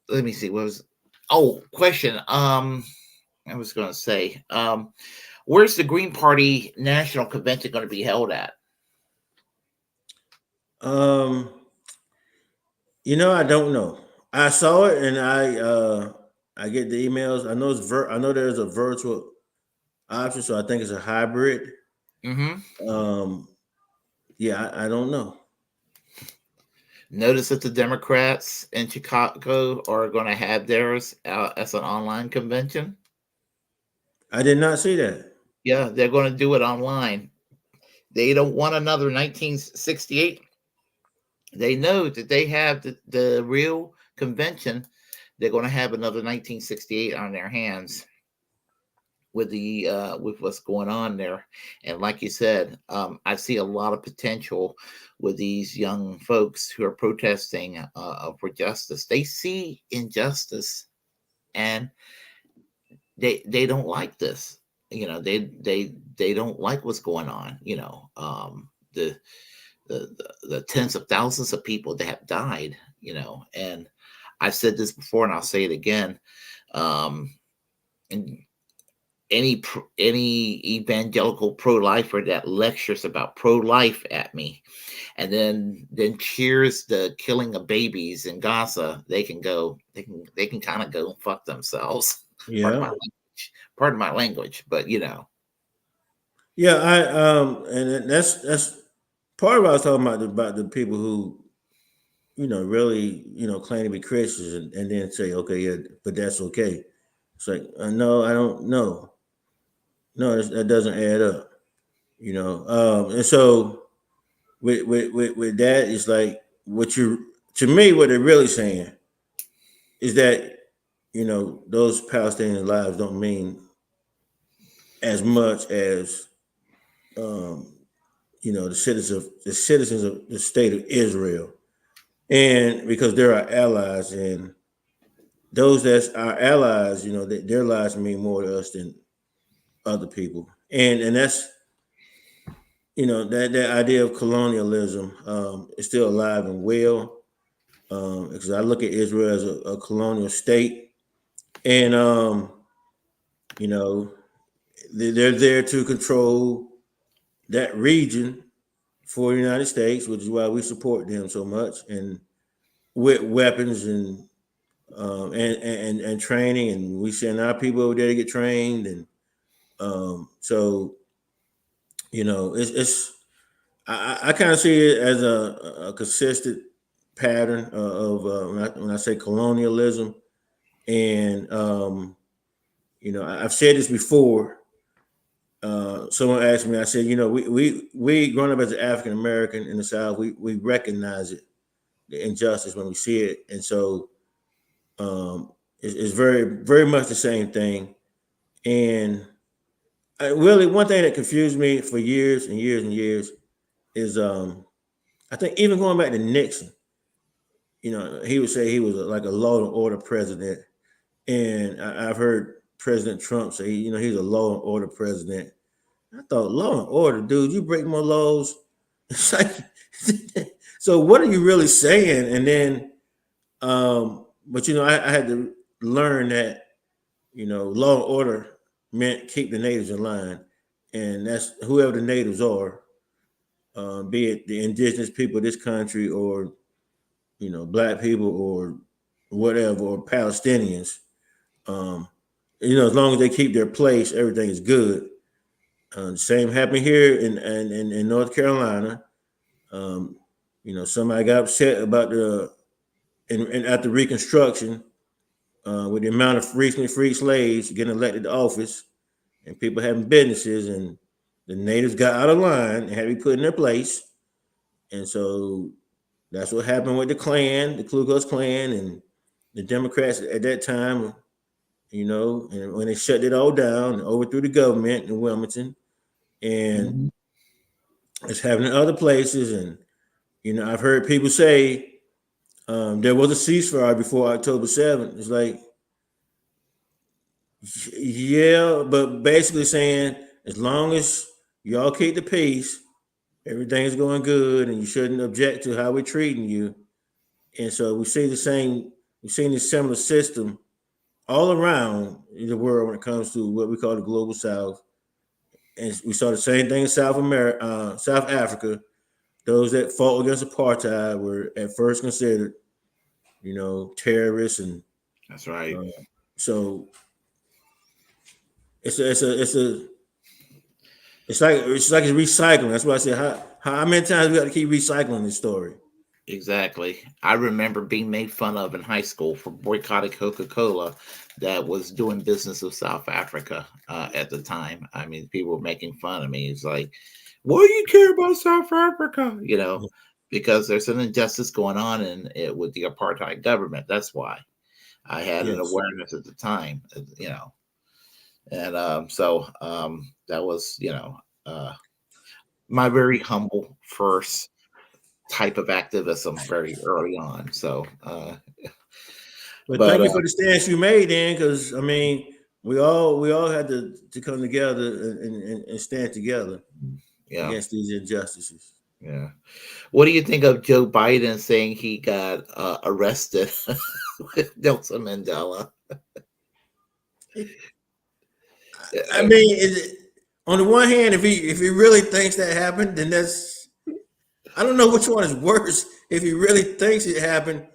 let me see. What was question? I was going to say, where's the Green Party National Convention going to be held at? Um, I don't know. I saw it and I get the emails. I know I know there's a virtual option, so I think it's a hybrid. Mm-hmm. Um, yeah, I don't know. Notice that the Democrats in Chicago are going to have theirs as an online convention. I did not see that. Yeah, they're going to do it online. They don't want another 1968. They know that they have the real convention. They're going to have another 1968 on their hands with what's going on there. And like you said, I see a lot of potential with these young folks who are protesting for justice. They see injustice, and they don't like this. They don't like what's going on. The tens of thousands of people that have died. And I've said this before, and I'll say it again. And any evangelical pro-lifer that lectures about pro-life at me and then cheers the killing of babies in Gaza, they can kind of go and fuck themselves. Pardon my Yeah, language. Pardon my language, but yeah. And that's part of what I was talking about the people who really claim to be Christians and then say, okay, yeah, but that's okay. It's like, no, I don't know. No, that doesn't add up. And so with that, it's like to me, what they're really saying is that those Palestinian lives don't mean as much as um, the citizens of the state of Israel, and because they're our allies, and those that's our allies, their lives mean more to us than other people, and that's that idea of colonialism is still alive and well, because I look at Israel as a colonial state, and you know they're there to control that region for the United States, which is why we support them so much, and with weapons and training, and we send our people over there to get trained, and so it's I kind of see it as a consistent pattern of when I say colonialism, and I've said this before. Someone asked me, I said, we growing up as an African American in the South, we recognize it, the injustice when we see it, and so it's very very much the same thing. And really, one thing that confused me for years and years and years is I think even going back to Nixon, he would say he was like a law and order president, and I've heard President Trump say, he's a law and order president. I thought, law and order, dude, you break more laws. It's like, so what are you really saying? And then, but I had to learn that law and order meant keep the natives in line, and that's whoever the natives are, be it the indigenous people of this country or black people or whatever, or Palestinians. Um, as long as they keep their place, everything is good. The same happened here in North Carolina. Um, somebody got upset about and after Reconstruction, with the amount of recently freed slaves getting elected to office and people having businesses, and the natives got out of line and had to be put in their place. And so That's what happened with the Klan, the Ku Klux Klan, and the Democrats at that time. And when they shut it all down and overthrew the government in Wilmington, and Mhm. it's happening in other places. And I've heard people say there was a ceasefire before October 7th. It's like, yeah, but basically saying as long as y'all keep the peace, everything's going good, and you shouldn't object to how we're treating you. And so we see the same, we've seen this similar system all around the world when it comes to what we call the global South. And we saw the same thing in South America, South Africa. Those that fought against apartheid were at first considered, terrorists, and That's right. uh, so it's like it's recycling. That's why I said how many times we got to keep recycling this story. Exactly. I remember being made fun of in high school for boycotting Coca-Cola that was doing business with South Africa at the time. I mean, people were making fun of me. It's like, why do you care about South Africa? Because there's an injustice going on in it with the apartheid government. That's why I had an Yes, awareness at the time, and that was, my very humble first type of activism very early on. but But thank you for the stance you made, then, because I mean, we all had to come together and stand together yeah, against these injustices. yeah. What do you think of Joe Biden saying he got arrested with Nelson Mandela? I Uh, mean, on the one hand, if he really thinks that happened, then that's, I don't know which one is worse. If he really thinks it happened,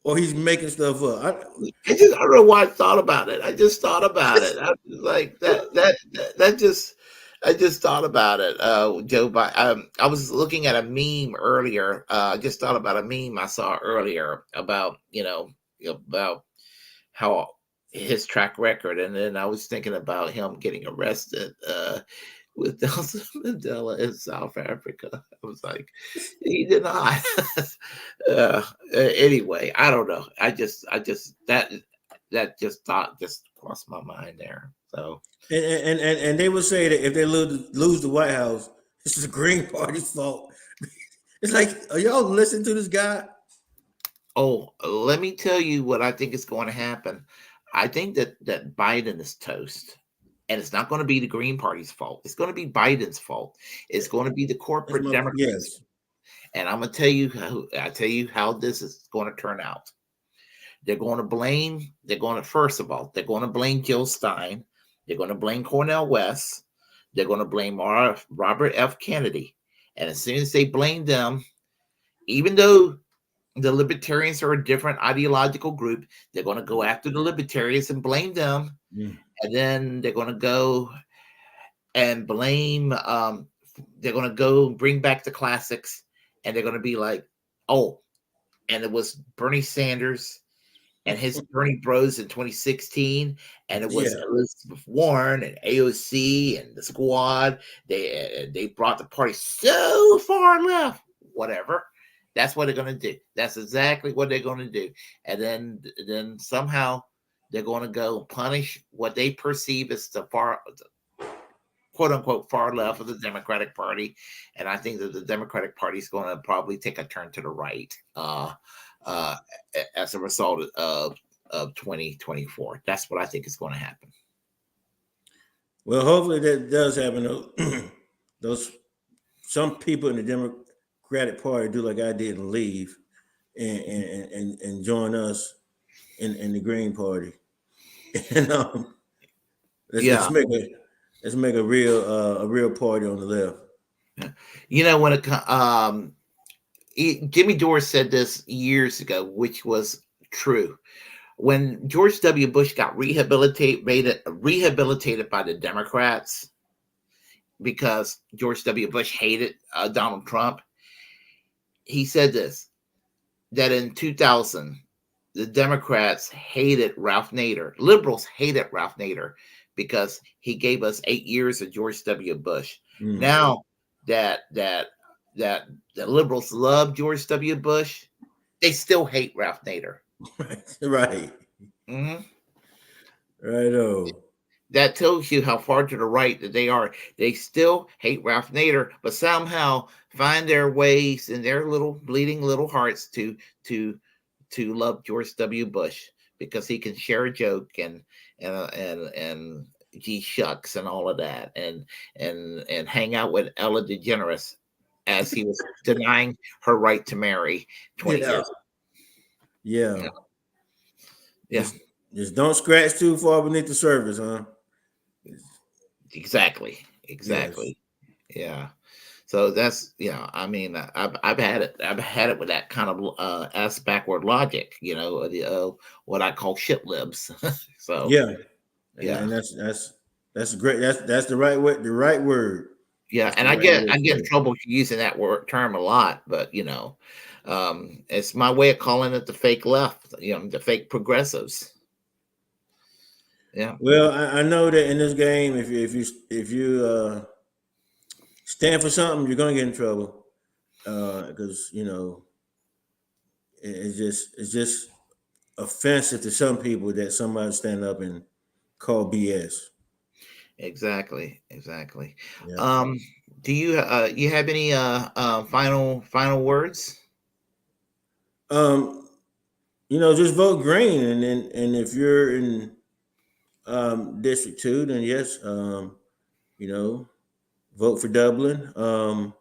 or he's making stuff up. I don't know why I thought about it. I just thought about it. I was like that just. I just thought about it, Joe Biden. I was looking at a meme earlier. I just thought about a meme I saw earlier about about how his track record, and then I was thinking about him getting arrested with Nelson Mandela in South Africa. I was like, he did not. Anyway, I don't know. I just that just thought just crossed my mind there. So, And they would say that if they lose the White House, it's the Green Party's fault. It's like, are y'all listening to this guy? oh, let me tell you what I think is going to happen. I think that Biden is toast. And it's not going to be the Green Party's fault. It's going to be Biden's fault. It's going to be the That's corporate my Democrats. yes. And I'm going to tell you how this is going to turn out. They're going to, first of all, they're going to blame Jill Stein. They're going to blame Cornel West. They're going to blame Robert F. Kennedy. And as soon as they blame them, even though the libertarians are a different ideological group, they're going to go after the libertarians and blame them. Mm. And then they're going to go and blame, they're going to go bring back the classics. And they're going to be like, oh, and it was Bernie Sanders and his Bernie Bros in 2016, and it was Yeah. Elizabeth Warren and AOC and the Squad. They brought the party so far left. Whatever. That's what they're going to do. That's exactly what they're going to do. And then somehow they're going to go punish what they perceive as the far, quote unquote, far left of the Democratic Party. And I think that the Democratic Party is going to probably take a turn to the right. Uh, as a result of 2024. That's what I think is going to happen. Well, hopefully that does happen. Those some people in the Democratic Party do like I did and leave and join us in the Green Party. And let's Yeah. let's make a real party on the left. When Jimmy Dore said this years ago, which was true. When George W. Bush got rehabilitated by the Democrats because George W. Bush hated Donald Trump, he said this, that in 2000, the Democrats hated Ralph Nader. Liberals hated Ralph Nader because he gave us 8 years of George W. Bush. Mm. Now that that the liberals love George W. Bush, they still hate Ralph Nader. Right. Hmm. Right. Oh. That tells you how far to the right that they are. They still hate Ralph Nader, but somehow find their ways in their little bleeding little hearts to to love George W. Bush because he can share a joke and gee shucks and all of that and hang out with Ella DeGeneres as he was denying her right to marry 20 Yeah. years. Yeah. Yeah, yeah, Just just don't scratch too far beneath the surface, huh? exactly, Yes. exactly. Yeah. So that's I mean, I've had it. I've had it with that kind of ass backward logic. The what I call shit libs. So Yeah. yeah, And that's great. That's the right way. The right word. yeah, That's and the right I word get for in it. trouble using that word term a lot, but it's my way of calling it the fake left. The fake progressives. Yeah, Well, I know that in this game, if you stand for something, you're gonna get in trouble. Because it's just offensive to some people that somebody stand up and call BS. exactly, exactly. Yeah. Um, do you have any final words? Um, just vote green, and if you're in District 2, then yes, you know, vote for Dublin. You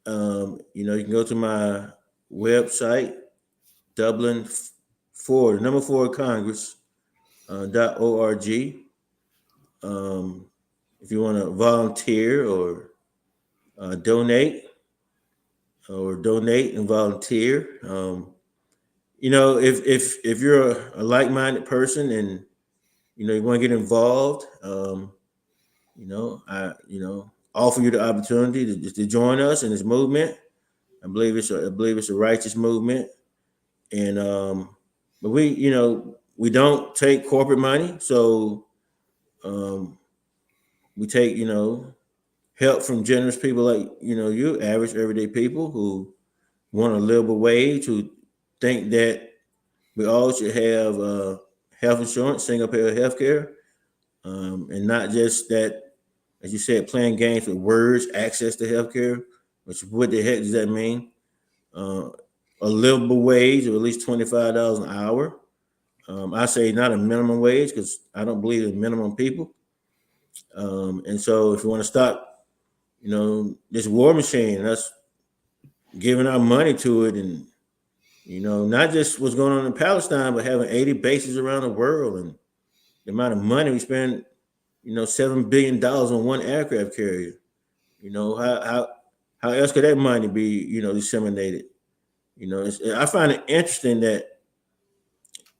can go to my website, Dublin the number four Congress .org. Um, if you want to volunteer donate or donate and volunteer, if you're a like-minded person and you want to get involved, I offer you the opportunity to join us in this movement. I believe it's a righteous movement, and but we don't take corporate money, so um, we take help from generous people like you average everyday people who want a livable wage, who think that we all should have health insurance, single payer health care, and not just that, as you said, playing games with words, access to health care, which what the heck does that mean? Uh, a livable wage of at least $25 an hour. I say not a minimum wage because I don't believe in minimum people. And so if you want to stop, this war machine, and us giving our money to it, and not just what's going on in Palestine, but having 80 bases around the world, and the amount of money we spend, $7 billion on one aircraft carrier. How else could that money be, disseminated? I find it interesting that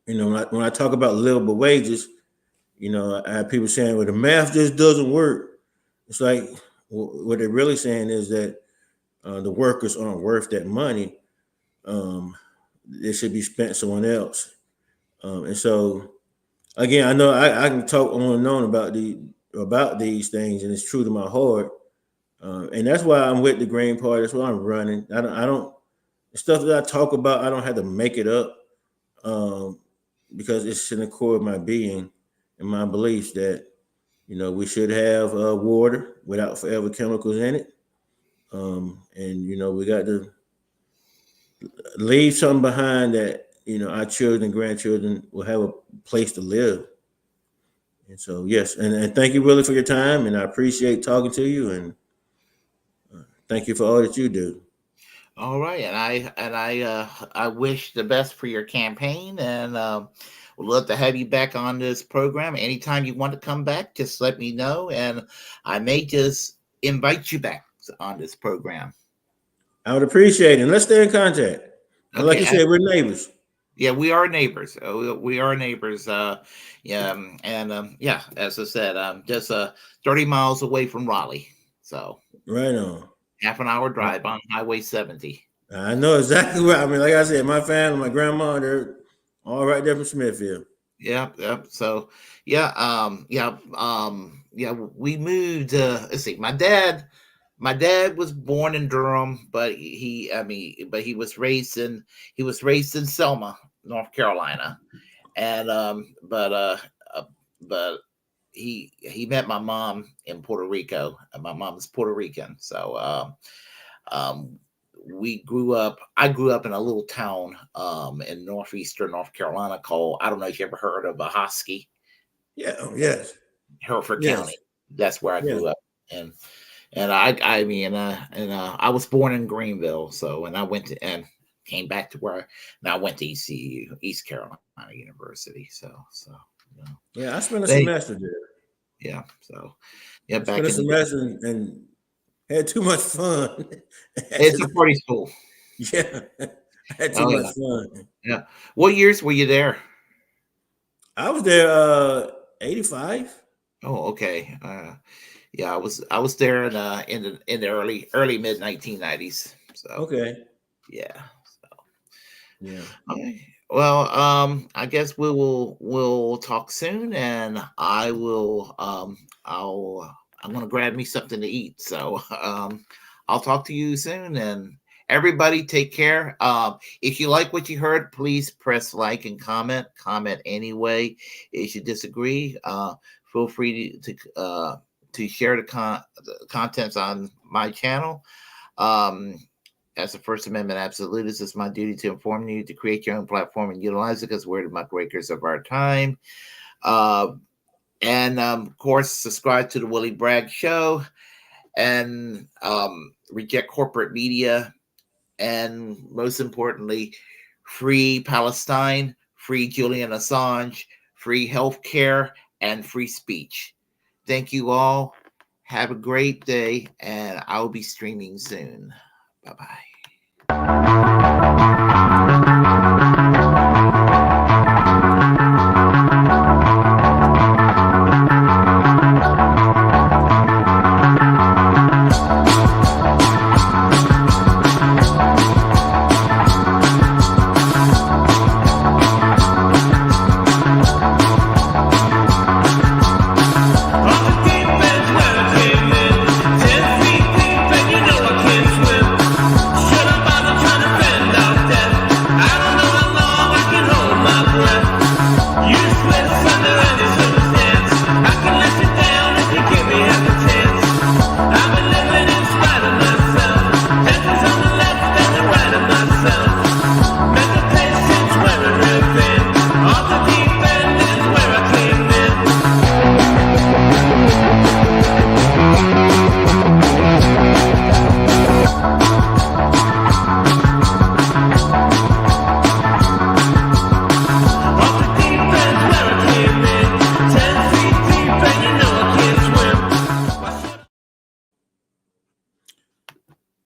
when I talk about livable wages, I have people saying, "Well, the math just doesn't work." It's like what they're really saying is that the workers aren't worth that money. Um, it should be spent somewhere else. And so, again, I know I can talk on and on about these things, and it's true to my heart. And that's why I'm with the Green Party. That's why I'm running. I don't the stuff that I talk about. I don't have to make it up, um, because it's in the core of my being and my beliefs that we should have water without forever chemicals in it. And we got to leave something behind that our children and grandchildren will have a place to live. And so yes, and thank you really for your time, and I appreciate talking to you, and thank you for all that you do. All right, I wish the best for your campaign, and would love to have you back on this program anytime you want to come back. Just let me know, and I may just invite you back on this program. I would appreciate it. And let's stay in contact. And like Okay, you said, we're neighbors. yeah, we are neighbors. We are neighbors. Yeah, and yeah, as I said, just 30 miles away from Raleigh, so Right on. half an hour drive on Highway 70. I know exactly where. I mean, like I said, my family, my grandma, they're all right there from Smithfield. Yep, yep. So, yeah, yeah, we moved. Let's see, my dad. My dad was born in Durham, but he was raised in Selma, North Carolina, and uh but he met my mom in Puerto Rico, and my mom is Puerto Rican. So um, we grew up. I grew up in a little town in northeastern North Carolina called, I don't know if you ever heard of Ahoskie, Yeah. Oh, yes. Hereford Yes. County. That's where I Yes. grew up, and I was born in Greenville. So and I went to and came back to where and I went to ECU, East Carolina University. So you know, Yeah. I spent a they semester there. yeah. So yeah, I spent back a in the day, semester and had too much fun. it's a party school. Yeah. I had too Oh much yeah, fun. yeah. What years were you there? I was there 85. Oh, okay. Yeah, I was there in the early mid 1990s. So Okay. yeah. Yeah. Okay. Well, I guess we'll talk soon, and I'm gonna grab me something to eat. So I'll talk to you soon, and everybody take care. If you like what you heard, please press like and comment. Comment anyway. If you disagree, feel free to share the contents on my channel. Um, as a First Amendment absolutist, it's my duty to inform you to create your own platform and utilize it because we're the muckrakers of our time. Uh, and of course, subscribe to the Willie Bragg Show and reject corporate media. And most importantly, free Palestine, free Julian Assange, free healthcare, and free speech. Thank you all. Have a great day, and I'll be streaming soon. Bye bye.